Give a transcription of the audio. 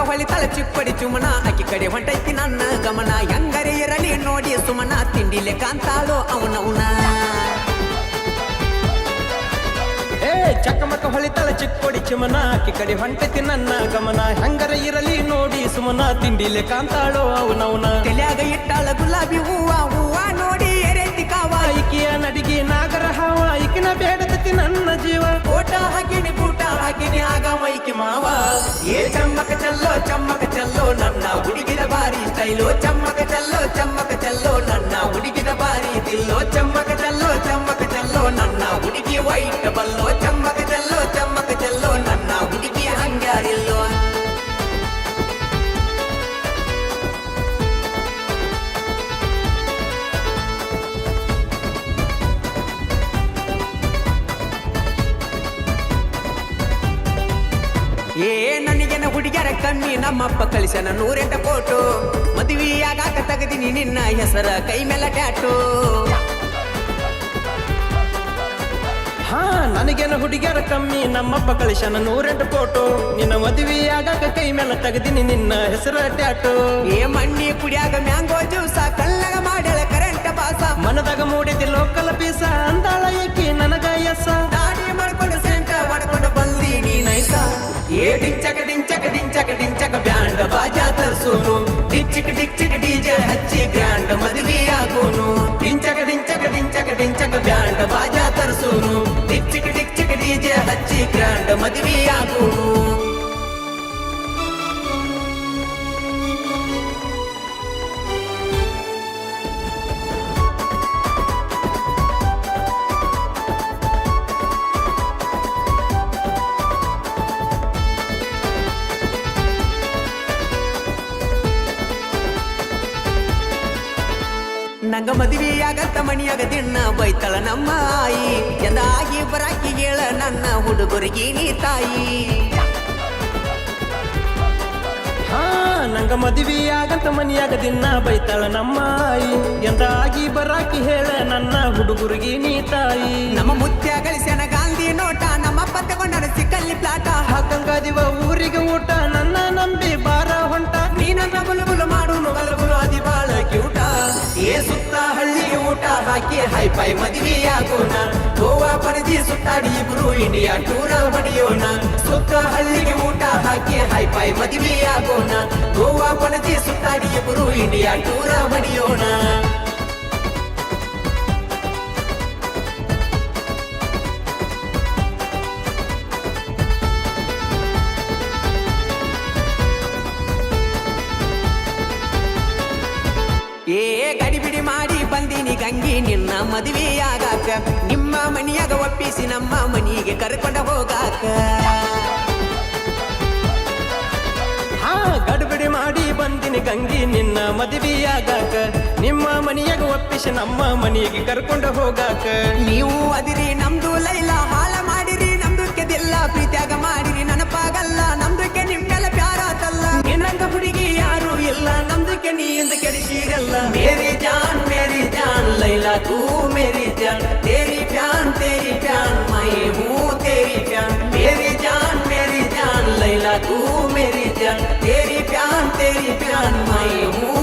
ಹೊಳಿತಾಳ ಚಿಪ್ಪಡಿ ಚುಮನ ಆಕಿ ಕಡೆ ಹೊಂಟೈತಿ ನನ್ನ ಗಮನ ಹೆಂಗರೆ ಇರಲಿ ನೋಡಿ ಸುಮನ ತಿಂಡಿಲೆ ಕಾಂತಾಳೋ ಅವನವನ ಚಕ್ಕಮಕ್ಕ ಹೊಳಿತಾಳ ಚಿಕ್ಕೊಡಿ ಚಿಮನ ಆಕಿ ಕಡೆ ಹೊಂಟೈತಿ ನನ್ನ ಗಮನ ಹೆಂಗರ ಇರಲಿ ನೋಡಿ ಸುಮನ ತಿಂಡಿಲೆ ಕಾಂತಾಳೋ ಅವನವನ ತಲೆಯಾಗ ಇಟ್ಟಾಳ ಗುಲಾಬಿ ಹೂವ ಹೂವ ನೋಡಿ ಎರೆತಿ ಕಾವ ಈಕಿಯ ನಡಿಗೆ ನಾಗರ ಹಾವ ಈಕಿನ ಬೇಡತತಿ ನನ್ನ ಜೀವ ಓಟ ಹಾಕಿನಿ ಬೂಟ ಹಾಕಿನಿ ಆಗ ಮೈಕಿ ಮಾವ ಏ ಚಮ್ಮಕ ಚಲ್ಲೋ ನನ್ನ ಹುಡುಗಿದ ಬಾರಿ ಸ್ಟೈಲೋ ಚಮ್ಮಕ ಚಲ್ಲೋ ನನ್ನ ಹುಡುಗಿದ ಬಾರಿ ದಿಲ್ಲೋ ಚಮ್ಮಕ ಚಲ್ಲೋ ನನ್ನ ಹುಡುಗಿ ವೈಟ್ ಬಲ್ಲೋ ಚಮ್ಮಕ ಚಲ್ಲೋ ನನ್ನ ಹುಡುಗಿ ಹಂಗಾರಿಲ್ಲೋ ಏ ನನಗೇನ ಹುಡುಗ್ಯಾರ ಕಮ್ಮಿ ನಮ್ಮಪ್ಪ ಕಳಿಸನ 108 ಫೋಟೋ ಮದುವೆಯಾಗಾಕ ತೆಗದಿನಿ ನಿನ್ನ ಹೆಸರ ಕೈ ಮೇಲೆ ಟ್ಯಾಟೋ ಹಾ ನನಗೇನ ಹುಡುಗ್ಯಾರ ಕಮ್ಮಿ ನಮ್ಮಪ್ಪ ಕಳಿಸನ 108 ಫೋಟೋ ನಿನ್ನ ಮದುವೆಯಾಗಾಕ ಕೈ ಮೇಲೆ ತೆಗದಿನಿ ನಿನ್ನ ಹೆಸರ ಟ್ಯಾಟೋ ಏ ಮಣ್ಣಿ ಕುಡಿಯಾಗ ಮ್ಯಾಂಗೋ ಜ್ಯೂಸ ಕಲ್ಲಗ ಮಾಡ್ಯಾಳ ಕರೆಂಟ್ ಬಾಸ ಮನದಾಗ ಮೂಡಿದಿ ಲೋಕಲ್ ಪೀಸ ಅಂದಾಳ ಏಕಿ ನನಗ ಎಸ ದಾಡಿ ಮಾಡ್ಕೊಂಡು ಸೆಂಟ ಮಾಡ್ಕೊಂಡು ಬಂದೀನಿ ನೈಸ ಏ ಡಿಂಚಕ ಬ್ಯಾಂಡ್ ಬಾಜಾ ತರ್ಸೋನು ಡಿಚ್ಚಿಕ್ ಡಿಜೆ ಹಚ್ಚಿ ಗ್ರ್ಯಾಂಡ್ ಮದುವೆ ಆಗೋನು ಡಿಂಚಕ ಬ್ಯಾಂಡ್ ಬಾಜಾ ತರ್ಸೋನು ಡಿಚ್ಚಿಕ್ ಡಿಜೆ ಹಚ್ಚಿ ಗ್ರ್ಯಾಂಡ್ ಮದುವೆ ಆಗೋನು ನಂಗ ಮದುವೆಯಾಗತ್ತ ಮಣಿಯಾಗ ದಿಣ್ಣ ಬೈತಳ ನಮ್ಮ ಆಯಿ ಎಂದಾಗಿ ಬರಾಕಿ ಹೇಳ ನನ್ನ ಹುಡುಗರಿಗೆ ನೀ ತಾಯಿ ಹಾ ನಂಗ ಮದುವೆಯಾಗಂತ ಮನಿಯಾಗ ದಿನ ಬೈತಾಳ ನಮ್ಮ ಆಯಿ ಎಂದಾಗಿ ಬರಾಕಿ ಹೇಳ ನನ್ನ ಹುಡುಗರಿಗೆ ನೀ ತಾಯಿ ನಮ್ಮ ಮುತ್ಯ ಗಳಿಸ್ಯಾನ ಗಾಂಧಿ ನೋಟ ನಮ್ಮಪ್ಪ ತಗೊಂಡ ಸಿಕ್ಕಲ್ಲಿ ಪ್ಲಾಟ ಹಾಕಂಗಾದಿವ ಊರಿಗೆ ಊಟ ನನ್ನ ನಂಬಿ ಬಾರ ಹೊಂಟ ನೀನನ್ನ ಬುಲುಬುಲು ಮಾಡುನು ಬಲಬುಲು ಅದಿ ಬಾಳ ಕ್ಯೂಟ ಏ ಸುತ್ತ ಹಳ್ಳಿಗೆ ಊಟ ಹಾಕಿ ಹೈಫೈ ಮದುವೆಯಾಗೋಣ ಗೋವಾ ಪರದಿ ಸುತ್ತಾಡಿ ಇಬ್ರು ಇಂಡಿಯಾ ಟೂರ ಹೊಡೆಯೋಣ ಸುತ್ತ ಹಳ್ಳಿಗೆ ಊಟ ಹಾಕಿ ಹೈಫೈ ಮದುವೆಯಾಗೋಣ ಗೋವಾ ಪರದಿ ಸುತ್ತಾಡಿ ಇಬ್ರು ಇಂಡಿಯಾ ಟೂರ ಹೊಡೆಯೋಣ ಏ ಗಡಿಬಿಡಿ ಮಾಡಿ ಬಂದೀನಿ ಗಂಗಿ ನಿನ್ನ ಮದುವೆಯಾಗಾಕ ನಿಮ್ಮ ಮನಿಯಾಗ ಒಪ್ಪಿಸಿ ನಮ್ಮ ಮನಿಗೆ ಕರ್ಕೊಂಡ ಹೋಗಾಕ ಹಾ ಗಡಿಬಿಡಿ ಮಾಡಿ ಬಂದಿನಿ ಗಂಗಿ ನಿನ್ನ ಮದುವೆಯಾಗಾಕ ನಿಮ್ಮ ಮನಿಯಾಗ ಒಪ್ಪಿಸಿ ನಮ್ಮ ಮನಿಗೆ ಕರ್ಕೊಂಡು ಹೋಗಾಕ ನೀವು ಅದಿರಿ ನಮ್ದು ಲೈಲ ಹಾಳ ಮಾಡಿರಿ ನಮ್ದು ಕೆದಿಲ್ಲ ಪ್ರೀತ್ಯಾಗ ಮಾಡಿರಿ ನನಪಾಗಲ್ಲ ನಮ್ದಕ್ಕೆ ನಿಮ್ಗೆಲ್ಲ ಪ್ಯಾರಾತಲ್ಲ ನಿನ್ನಂಗ ಹುಡುಗಿ ಯಾರು ಇಲ್ಲ ನಮ್ದಕ್ಕೆ ನೀಂದ ಕೆಡಿಸಿರಲ್ಲ ಮೇರಿ ಜಾನ್ ಲೈಲಾ ತೂ ಮೇರಿ ಜಾನ್ ತೇರಿ ಪ್ಯಾನ್ ಮೈ ಹೂ ತೇರಿ ಪ್ಯಾನ್ ಮೇರಿ ಜಾನ್ ಲೈಲಾ ತೂ ಮೇರಿ ಜಾನ್ ತೇರಿ ಪ್ಯಾನ್ ಮೈ ಹೂ